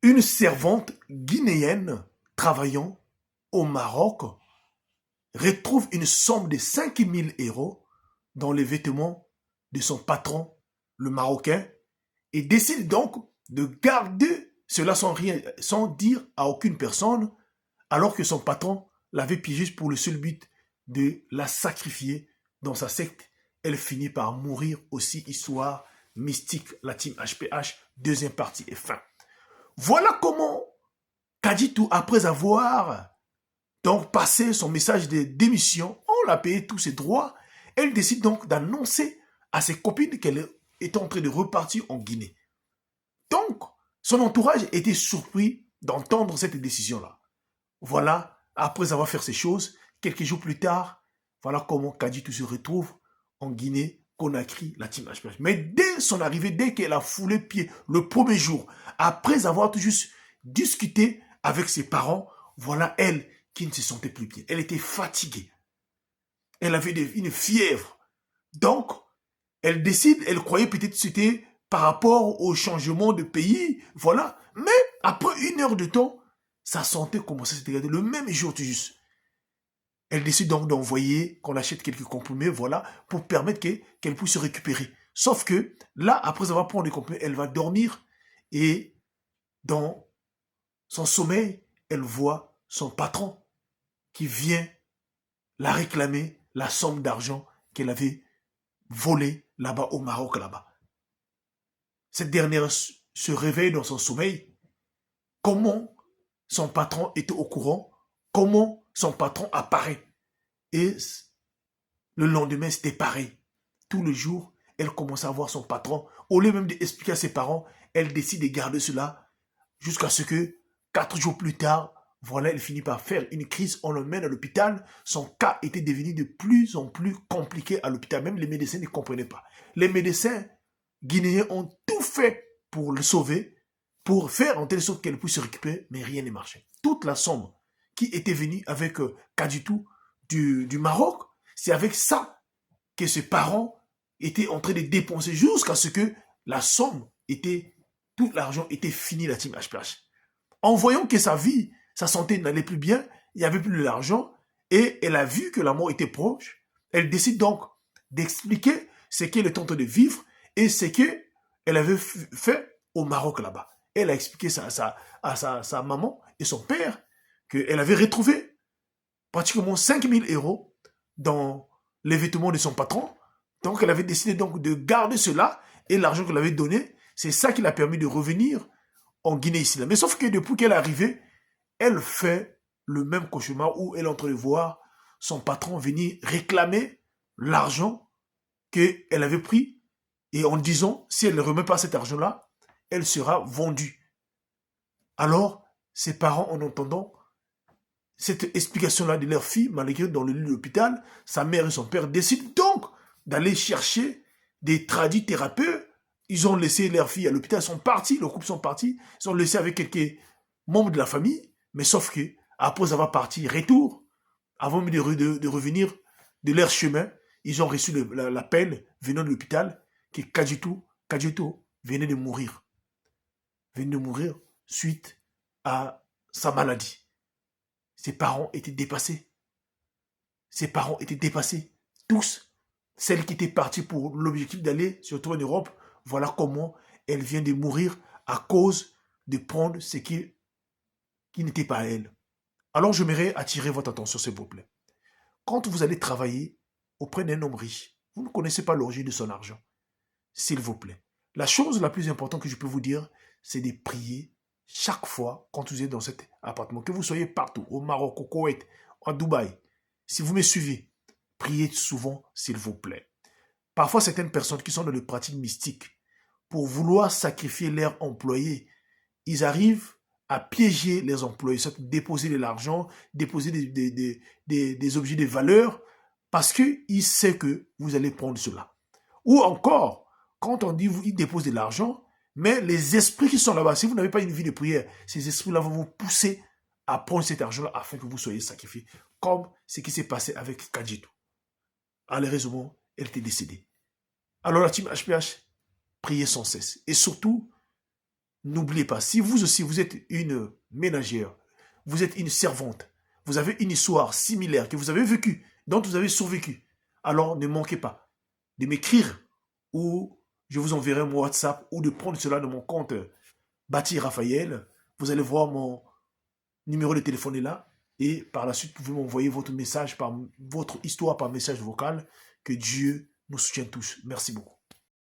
Une servante guinéenne travaillant au Maroc retrouve une somme de 5 000 € dans les vêtements de son patron, le Marocain, et décide donc de garder cela sans dire à aucune personne, alors que son patron l'avait piégé pour le seul but de la sacrifier dans sa secte. Elle finit par mourir aussi, histoire mystique, la team HPH, deuxième partie et fin. Voilà comment Kaditou, après avoir donc passé son message de démission, on l'a payé tous ses droits, elle décide donc d'annoncer à ses copines qu'elle est en train de repartir en Guinée. Donc, son entourage était surpris d'entendre cette décision-là. Voilà, après avoir fait ces choses, quelques jours plus tard, voilà comment Kaditou se retrouve en Guinée, Conakry, la team HPH. Mais dès son arrivée, dès qu'elle a foulé pied le premier jour, après avoir tout juste discuté avec ses parents, voilà elle qui ne se sentait plus bien. Elle était fatiguée. Elle avait une fièvre. Donc, elle décide, elle croyait peut-être que c'était par rapport au changement de pays, voilà. Mais après 1 heure de temps, sa santé commençait à se dégrader. Le même jour, tout juste. Elle décide donc d'envoyer, qu'on achète quelques comprimés, voilà, pour permettre qu'elle puisse se récupérer. Sauf que là, après avoir pris des comprimés, elle va dormir et dans son sommeil, elle voit son patron qui vient la réclamer la somme d'argent qu'elle avait volée là-bas au Maroc, là-bas. Cette dernière se réveille dans son sommeil. Comment son patron était au courant? Comment son patron apparaît? Et le lendemain, c'était pareil. Tous les jours, elle commence à voir son patron. Au lieu même d'expliquer à ses parents, elle décide de garder cela jusqu'à ce que 4 jours plus tard, voilà, elle finit par faire une crise. On l'emmène à l'hôpital. Son cas était devenu de plus en plus compliqué à l'hôpital. Même les médecins ne comprenaient pas. Les médecins guinéens ont tout fait pour le sauver, pour faire en telle sorte qu'elle puisse se récupérer, mais rien ne marchait. Toute la somme qui était venue avec Kaditou du Maroc, c'est avec ça que ses parents étaient en train de dépenser jusqu'à ce que la somme était, tout l'argent était fini, la team HPH. En voyant que sa vie, sa santé n'allait plus bien, il n'y avait plus d'argent, et elle a vu que la mort était proche, elle décide donc d'expliquer ce qu'elle est en train de vivre et ce qu'elle avait fait au Maroc là-bas. Elle a expliqué ça à sa maman et son père qu'elle avait retrouvé pratiquement 5 000 € dans les vêtements de son patron. Donc elle avait décidé donc de garder cela et l'argent qu'elle avait donné, c'est ça qui l'a permis de revenir en Guinée ici. Mais sauf que depuis qu'elle est arrivée, elle fait le même cauchemar où elle est en train de voir son patron venir réclamer l'argent qu'elle avait pris et en disant, si elle ne remet pas cet argent-là, elle sera vendue. Alors, ses parents, en entendant cette explication-là de leur fille, malgré dans le lit de l'hôpital, sa mère et son père décident donc d'aller chercher des thérapeutes. Ils ont laissé leur fille à l'hôpital, ils sont partis, le couple sont partis, ils ont laissé avec quelques membres de la famille, mais sauf que, après avoir parti, retour, avant de revenir de leur chemin, ils ont reçu l'appel venant de l'hôpital que Kaditou venait de mourir. Venait de mourir suite à sa maladie. Ses parents étaient dépassés. Ses parents étaient dépassés. Tous. Celle qui était partie pour l'objectif d'aller surtout en Europe, voilà comment elle vient de mourir à cause de prendre ce qui n'était pas à elle. Alors j'aimerais attirer votre attention, s'il vous plaît. Quand vous allez travailler auprès d'un homme riche, vous ne connaissez pas l'origine de son argent. S'il vous plaît. La chose la plus importante que je peux vous dire, c'est de prier chaque fois quand vous êtes dans cet appartement. Que vous soyez partout, au Maroc, au Koweït, à Dubaï. Si vous me suivez, priez souvent, s'il vous plaît. Parfois, certaines personnes qui sont dans les pratiques mystiques, pour vouloir sacrifier leurs employés, ils arrivent à piéger les employés, soit déposer de l'argent, déposer des objets de valeur, parce qu'ils savent que vous allez prendre cela. Ou encore, quand on dit qu'ils déposent de l'argent, mais les esprits qui sont là-bas, si vous n'avez pas une vie de prière, ces esprits-là vont vous pousser à prendre cet argent-là afin que vous soyez sacrifiés, comme ce qui s'est passé avec Kaditou. Malheureusement, elle était décédée. Alors la team HPH, priez sans cesse. Et surtout, N'oubliez pas, si vous aussi, vous êtes une ménagère, vous êtes une servante, vous avez une histoire similaire que vous avez vécue, dont vous avez survécu, alors ne manquez pas de m'écrire ou je vous enverrai mon WhatsApp ou de prendre cela de mon compte Bati Raphaël. Vous allez voir mon numéro de téléphone est là et par la suite, vous pouvez m'envoyer votre message, votre histoire par message vocal. Que Dieu nous soutienne tous. Merci beaucoup.